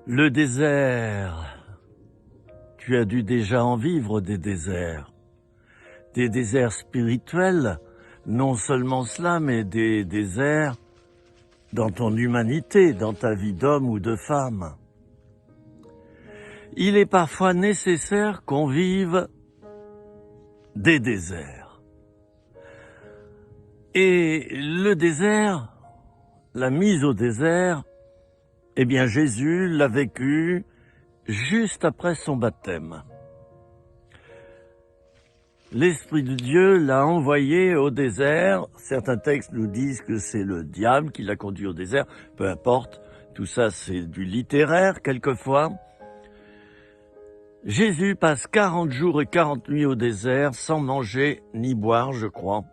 Le désert, tu as dû déjà en vivre des déserts spirituels, non seulement cela, mais des déserts dans ton humanité, dans ta vie d'homme ou de femme. Il est parfois nécessaire qu'on vive des déserts. Et le désert, la mise au désert, eh bien Jésus l'a vécu juste après son baptême. L'Esprit de Dieu l'a envoyé au désert. Certains textes nous disent que c'est le diable qui l'a conduit au désert. Peu importe, tout ça c'est du littéraire quelquefois. Jésus passe 40 jours et 40 nuits au désert sans manger ni boire, je crois.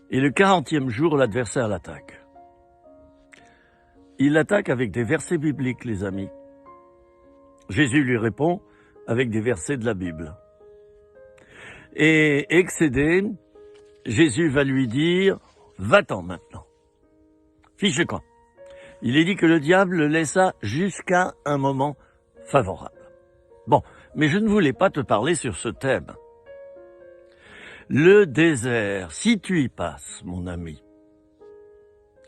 Et le 40e jour, l'adversaire l'attaque. Il l'attaque avec des versets bibliques, les amis. Jésus lui répond avec des versets de la Bible. Et excédé, Jésus va lui dire « Va-t'en maintenant ». Fiche quoi. Il est dit que le diable le laissa jusqu'à un moment favorable. Bon, mais je ne voulais pas te parler sur ce thème. Le désert, si tu y passes, mon ami,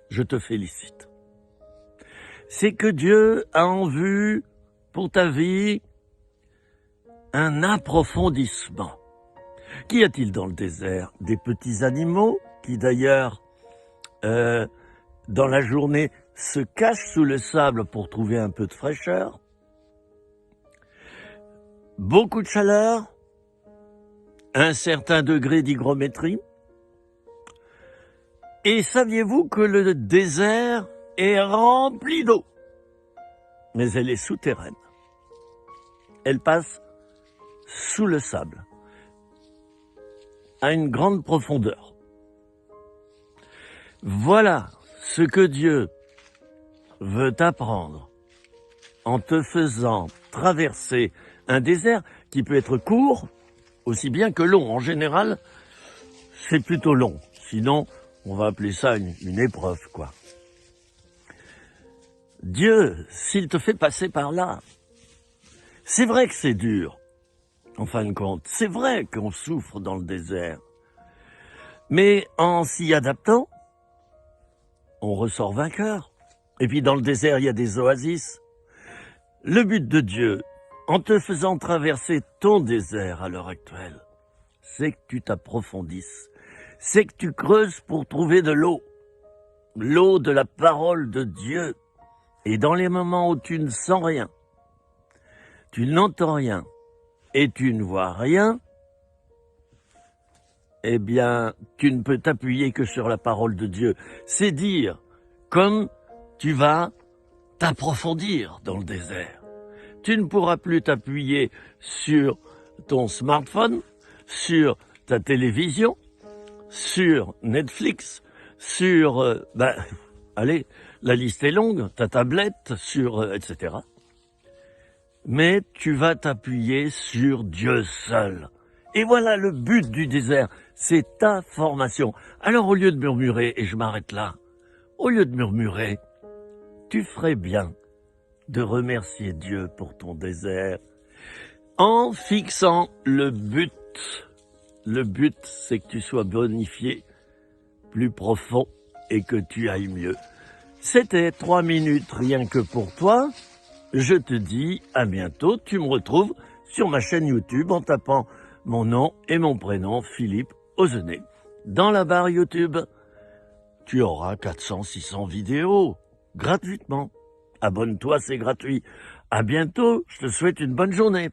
je te félicite. C'est que Dieu a en vue pour ta vie un approfondissement. Qu'y a-t-il dans le désert? Des petits animaux qui d'ailleurs, dans la journée, se cachent sous le sable pour trouver un peu de fraîcheur. Beaucoup de chaleur, un certain degré d'hygrométrie. Et saviez-vous que le désert est rempli d'eau? Mais elle est souterraine. Elle passe sous le sable, à une grande profondeur. Voilà ce que Dieu veut t'apprendre en te faisant traverser un désert qui peut être court, aussi bien que long. En général, c'est plutôt long. Sinon, on va appeler ça une épreuve, quoi. Dieu, s'il te fait passer par là, c'est vrai que c'est dur, en fin de compte. C'est vrai qu'on souffre dans le désert. Mais en s'y adaptant, on ressort vainqueur. Et puis dans le désert, il y a des oasis. Le but de Dieu, en te faisant traverser ton désert à l'heure actuelle, c'est que tu t'approfondisses. C'est que tu creuses pour trouver de l'eau. L'eau de la parole de Dieu. Et dans les moments où tu ne sens rien, tu n'entends rien et tu ne vois rien, eh bien, tu ne peux t'appuyer que sur la parole de Dieu. C'est dire comme tu vas t'approfondir dans le désert. Tu ne pourras plus t'appuyer sur ton smartphone, sur ta télévision, sur Netflix, sur, allez, la liste est longue, ta tablette, sur, etc. Mais tu vas t'appuyer sur Dieu seul. Et voilà le but du désert, c'est ta formation. Alors au lieu de murmurer, et je m'arrête là, au lieu de murmurer, tu ferais bien de remercier Dieu pour ton désert en fixant le but. Le but, c'est que tu sois bonifié, plus profond et que tu ailles mieux. C'était 3 minutes rien que pour toi. Je te dis à bientôt. Tu me retrouves sur ma chaîne YouTube en tapant mon nom et mon prénom, Philippe Ozenet. Dans la barre YouTube, tu auras 400-600 vidéos gratuitement. Abonne-toi, c'est gratuit. À bientôt. Je te souhaite une bonne journée.